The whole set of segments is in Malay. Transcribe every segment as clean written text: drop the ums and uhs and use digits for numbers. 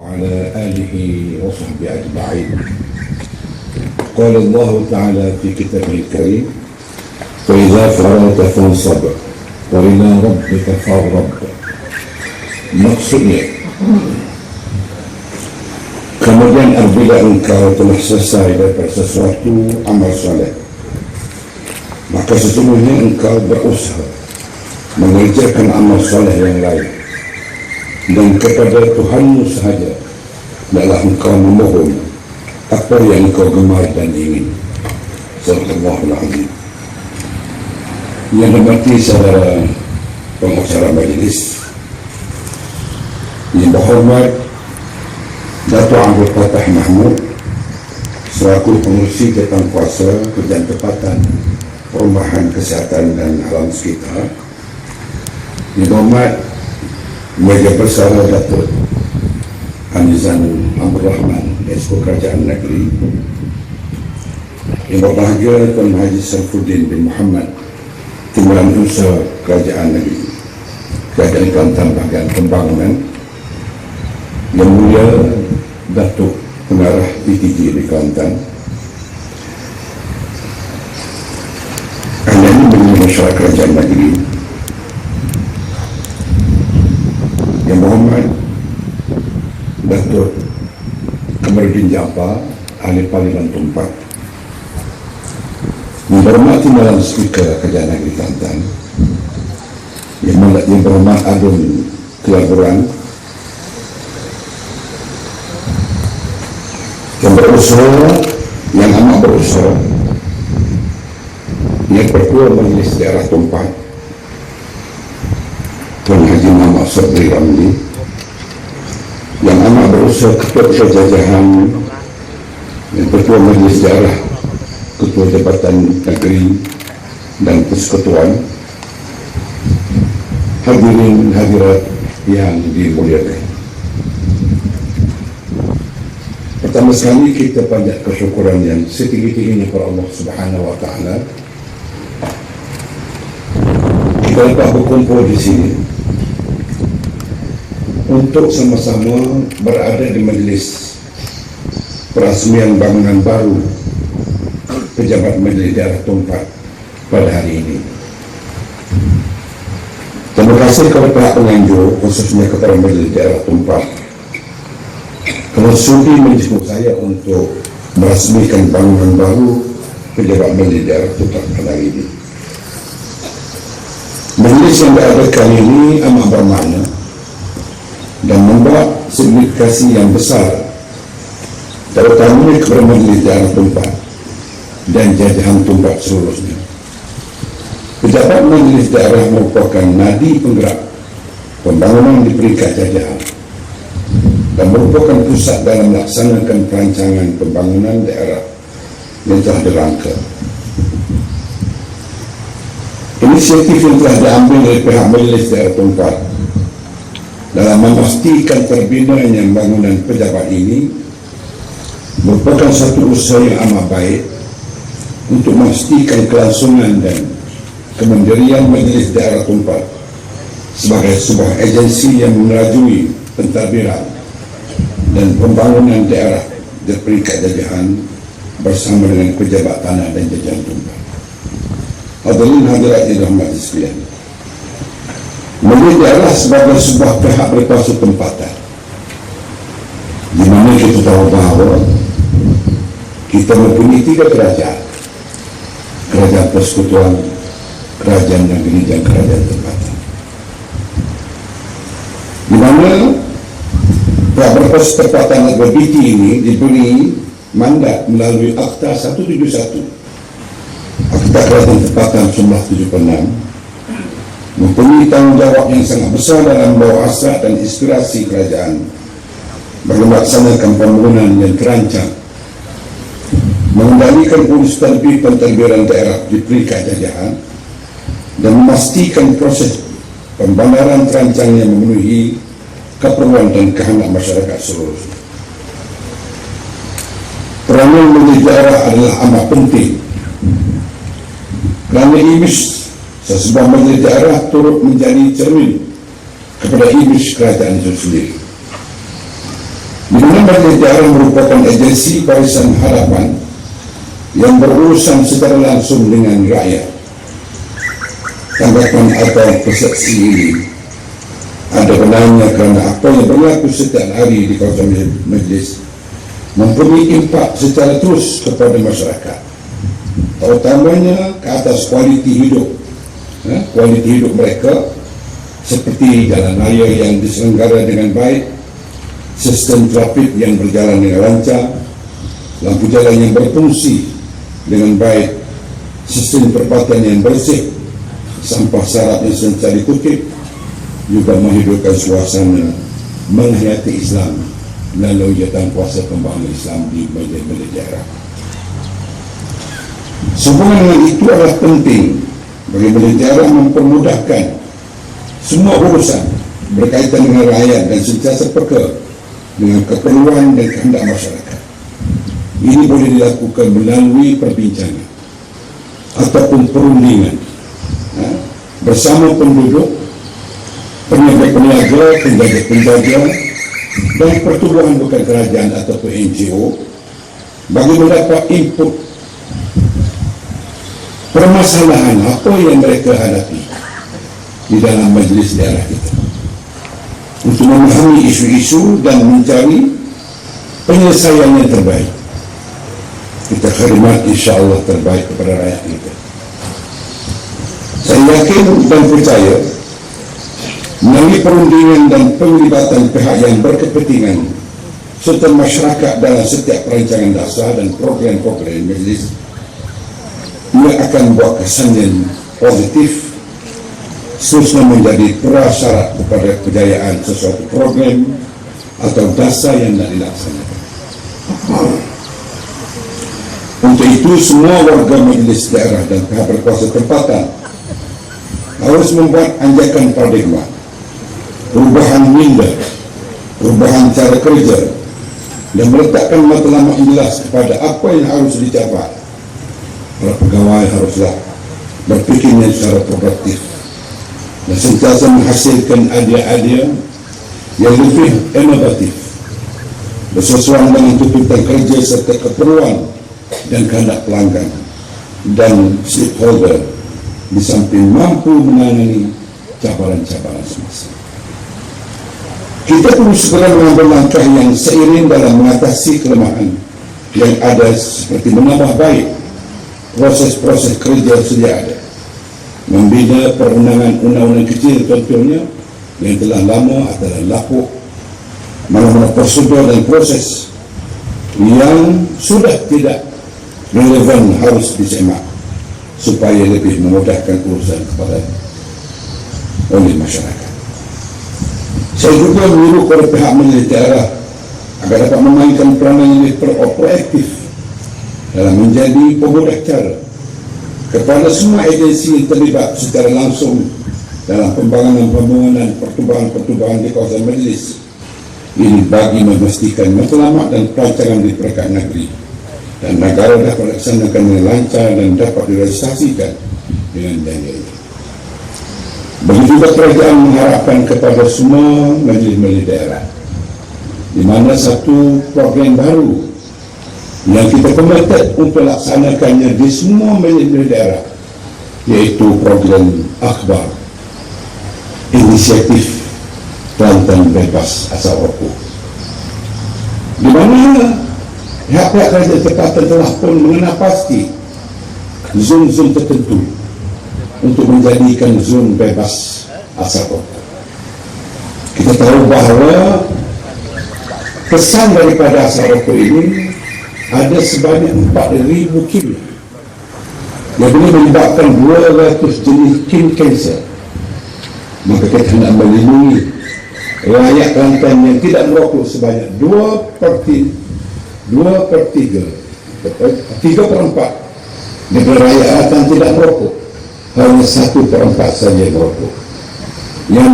وعلى آله وصحبه أجمعين. قال الله تعالى في كتابه الكريم: فإذا فرغت فانصب وإلى ربك فارغب. Maksudnya, kemudian apabila engkau telah selesai daripada sesuatu amal soleh, maka sesungguhnya engkau berusaha mengerjakan amal soleh yang lain, dan kepada Tuhanmu sahaja adalah engkau memohon apa yang engkau gemar dan ingin. Sallallahu alaihi. Yang berarti saudara pengacara majlis yang berhormat Datuk Abdul Fattah Mahmud selaku pengurusi Jabatan Kuasa Kerjaan Tempatan Perumahan Kesihatan dan Alam Sekitar, yang berhormat Meja Besar Datuk Anizan Abdul Rahman, Esko Kerajaan Negeri, yang berbahagia Tuan Haji Sarfuddin bin Muhammad, Timbalan Usaha Kerajaan Negeri, Kerajaan Kelantan Bahagian Pembangunan, Yang Mulia Datuk Pengarah PTG di Kelantan, Ahli Bidang Masyarakat Kerajaan Negeri, Yang berhormat Datuk Kamarudin Jaafar, Ahli Parlimen Tumpak, yang berhormat Timbalan Speaker Kerajaan Negeri Kelantan, yang berhormat Adun Kelaburan, yang berusaha, yang amat berusaha, yang Ketua Majlis Daerah Tumpak Tuan Haji Muhammad Sabri Ramli, yang amat berusaha Ketua Jajahan dan Ketua Majlis Daerah, Ketua Jabatan Negeri dan Persekutuan, hadirin hadirat yang dimuliakan. Pertama sekali kita panjat kesyukuran yang setinggi-tingginya kepada Allah Subhanahu Wa Taala. Kita dapat berkumpul di sini untuk sama-sama berada di majlis perasmian bangunan baru Pejabat Majlis Daerah Tumpak pada hari ini. Terima kasih kepada pihak penganjur, khususnya kepada Majlis Daerah Tumpak, kalau sudi menjemput saya untuk merasmikan bangunan baru Pejabat Majlis Daerah Tumpak pada hari ini. Majlis yang diadakan ini amat bermakna dan membawa signifikasi yang besar, terutamanya kepada Majlis Daerah Tumpak dan jajahan Tumpak seluruhnya. Pejabat Majlis Daerah merupakan nadi penggerak pembangunan di peringkat jajahan dan merupakan pusat dalam melaksanakan perancangan pembangunan daerah yang telah dirangka. Inisiatif yang telah diambil oleh pihak Majlis Daerah Tumpak dalam memastikan terbinanya bangunan pejabat ini merupakan satu usaha yang amat baik untuk memastikan kelangsungan dan kemandirian Majlis Daerah Tumpak sebagai sebuah agensi yang menerajui pentadbiran dan pembangunan daerah di peringkat jajahan bersama dengan pejabat tanah dan jajahan Tumpak. Hadirin hadirat yang dirahmati sekalian, Majlis Daerah sebagai sebuah pihak berkuasa tempatan, di mana kita tahu bahawa kita mempunyai 3 kerajaan: Kerajaan Persekutuan, Kerajaan Negeri dan Kerajaan Tempatan, di mana pihak berkuasa tempatan atau BT ini diberi mandat melalui Akta 171, Akta Kerajaan Tempatan 1976, mempunyai tanggungjawab yang sangat besar dalam membawa hasrat dan inspirasi kerajaan bagi melaksanakan pembangunan yang terancang, mengendalikan urus pentadbiran daerah di peringkat jajahan, dan memastikan proses pembandaran terancang yang memenuhi keperluan dan kehendak masyarakat seluruhnya. Peranan Majlis Daerah adalah amat penting kerana imej sesebuah Majlis Daerah turut menjadi cermin kepada imej kerajaan itu sendiri. Majlis Daerah merupakan agensi Barisan Harapan yang berurusan secara langsung dengan rakyat. Tanggapan atau persepsi ini ada benarnya kerana apa yang berlaku setiap hari di kawasan majlis mempunyai impak secara terus kepada masyarakat, terutamanya ke atas kualiti hidup mereka, seperti jalan raya yang diselenggara dengan baik, sistem trafik yang berjalan dengan lancar, lampu jalan yang berfungsi dengan baik, sistem perempatan yang bersih, sampah syarat yang sentiasa dikutip, juga menghidupkan suasana menghayati Islam melalui jawatan kuasa pembangunan Islam di majlis-majlis daerah. Sehubungan dengan itu adalah penting bagi majlis daerah mempermudahkan semua urusan berkaitan dengan rakyat dan sentiasa peka dengan keperluan dan kehendak masyarakat. Ini boleh dilakukan melalui perbincangan ataupun perundingan bersama penduduk, peniaga-peniaga, penjaga-penjaga dan pertubuhan bukan kerajaan ataupun NGO bagi mendapat input permasalahan apa yang mereka hadapi di dalam majlis daerah kita, untuk memahami isu-isu dan mencari penyelesaian yang terbaik. Kita khidmat insya-Allah terbaik kepada rakyat kita. Saya yakin dan percaya melalui perundingan dan penglibatan pihak yang berkepentingan serta masyarakat dalam setiap perancangan dasar dan program-program majlis, ia akan buat kesan yang positif, seterusnya menjadi prasyarat kepada kejayaan sesuatu program atau dasar yang nak dilaksanakan. Untuk itu, semua warga majlis daerah dan pihak berkuasa tempatan harus membuat anjakan paradigma, perubahan minda, perubahan cara kerja, dan meletakkan matlamat yang jelas kepada apa yang harus dicapai. Para pegawai haruslah berfikirnya secara produktif dan sentiasa menghasilkan idea-idea yang lebih inovatif bersesuaian dengan tuntutan kerja serta keperluan dan kehendak pelanggan dan stakeholder, di samping mampu menangani cabaran-cabaran semasa. Kita perlu segera mengambil langkah yang seiring dalam mengatasi kelemahan yang ada, seperti menambah baik proses-proses kerja sedia ada, membina perundangan undang-undang kecil contohnya yang telah lama atau lapuk, mana-mana prosedur dan proses yang sudah tidak relevan harus disemak supaya lebih memudahkan urusan kepada oleh masyarakat. Saya juga menyuruh kepada pihak majlis daerah agar dapat memainkan peranan yang lebih proaktif dalam menjadi pemudah cara kepada semua agensi yang terlibat secara langsung dalam pembangunan pertubuhan di kawasan majlis ini, bagi memastikan matlamat dan perancangan di peringkat negeri dan negara dapat dilaksanakan dengan lancar dan dapat direalisasikan dengan jaya. Begitu juga kerajaan mengharapkan kepada semua majlis-majlis daerah, di mana satu program baru yang kita komited untuk laksanakannya di semua majlis daerah, yaitu program Akhbar, inisiatif Kelantan bebas asap rokok, di mana pihak-pihak kerajaan tempatan telah pun mengenal pasti zon-zon tertentu untuk menjadikan zon bebas asap rokok. Kita tahu bahawa kesan daripada asap rokok ini ada sebanyak 4,000 kilo yang boleh menyebabkan 200 jenis kim kanser. Maka kita hendak melindungi rakyat Kelantan yang tidak merokok sebanyak 2/3 negara rakyat Kelantan tidak merokok, hanya 1/4 saja merokok. Yang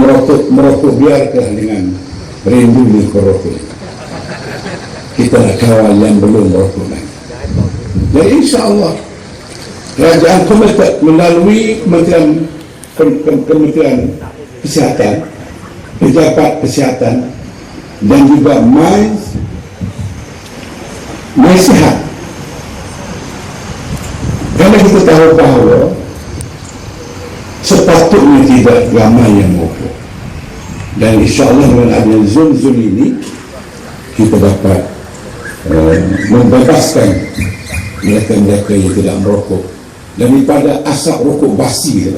merokok biarkan dengan rindu dengan merokok. Kita nak kawal yang belum merokok lagi. Jadi insya-Allah kerajaan komited melalui Kementerian Kesihatan, pejabat kesihatan dan juga MINS nasihat. Karena kita tahu bahawa sepatutnya tidak ramai yang mogok. Dan insyaAllah dengan adanya zon-zon ini kita dapat membebaskan mereka-mereka yang tidak merokok daripada asap rokok basi.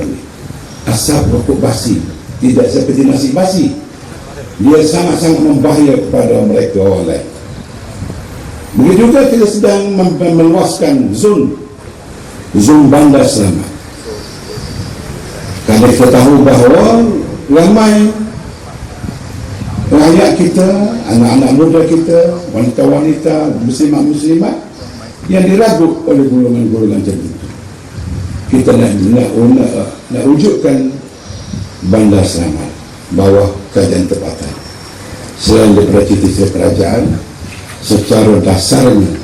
Asap rokok basi tidak seperti nasi basi, dia sangat-sangat membahaya kepada mereka orang lain. Begitu juga kita sedang meluaskan zon bandar selamat. Kalau kita tahu bahawa ramai rakyat kita, anak-anak muda kita, wanita-wanita, muslimat-muslimat yang diragut oleh golongan-golongan tertentu. Kita nak wujudkan bandar selamat bawah kajian tempatan. Selain daripada cita-cita kerajaan, secara dasarnya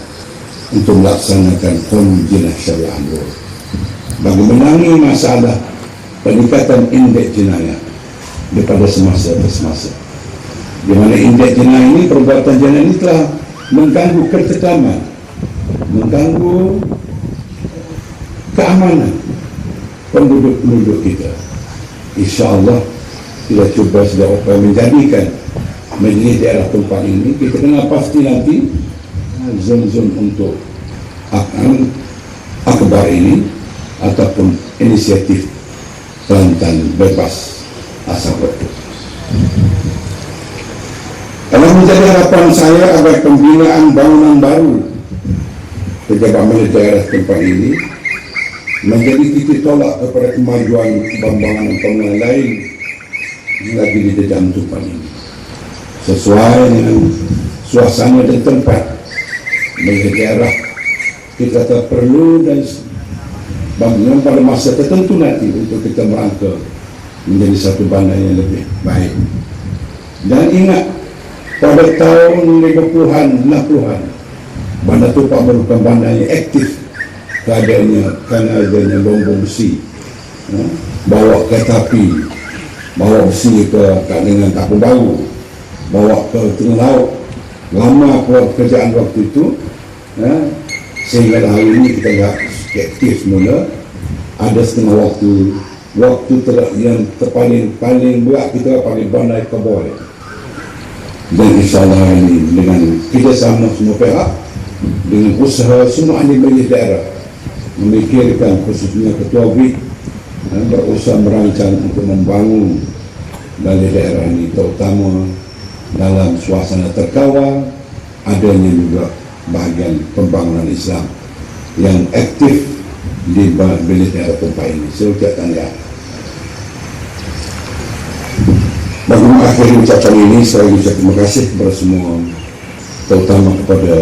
untuk melaksanakan konjinah syariah Amrul bagi menangani masalah peningkatan indeks jenayah daripada semasa ke semasa, di mana indeks jenayah ini, perbuatan jenayah ini telah mengganggu ketetaman, mengganggu keamanan penduduk-penduduk kita. InsyaAllah kita cuba sedang upaya menjadikan majlis daerah tempat ini, kita kena pasti nanti zon-zon untuk akbar ini ataupun inisiatif Kelantan bebas asap rokok. Kalau menjadi harapan saya agar pembinaan bangunan baru pejabat milik daerah tempat ini menjadi titik tolak kepada kemajuan bangunan lain lagi di dalam tempat ini, sesuai dengan suasana dan tempat milik daerah. Kita tak perlu dan bangunan pada masa tertentu nanti untuk kita merangka menjadi satu bandar yang lebih baik. Dan ingat, pada tahun 50-an, 60-an, bandar Tupak merupakan bandar yang aktif kerana adanya lombong besi, bawa kereta api, bawa besi ke dengan Kampung Baru, bawa ke tengah laut. Lama pekerjaan waktu itu, sehingga hari ini kita lihat aktif mula. Ada setengah waktu yang paling berat kita paling bandar Kabul. Dan insyaAllah ini dengan kerjasama semua pihak, dengan usaha semua ahli majlis daerah, memikirkan khususnya Ketua BID berusaha merancang untuk membangun dari daerah ini, terutama dalam suasana terkawal, adanya juga bahagian pembangunan Islam yang aktif di bilik daerah tempat ini. Saya ucapkan ya. Bagi mengakhiri ucapan ini, saya ucap terima kasih kepada semua, terutama kepada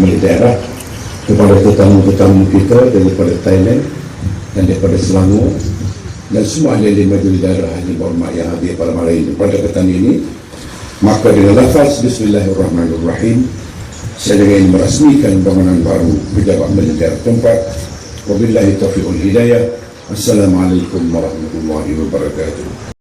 milik daerah, kepada tetamu-tetamu kita daripada Thailand dan daripada Selangor, dan semua ahli majlis daerah yang berhormat yang hadir pada malam ini. Pada petang ini, maka dengan lafaz Bismillahirrahmanirrahim, saya ingin merasmikan bangunan baru pejabat majlis daerah tempat. Wabillahi taufiq wal hidayah. Assalamualaikum warahmatullahi wabarakatuh.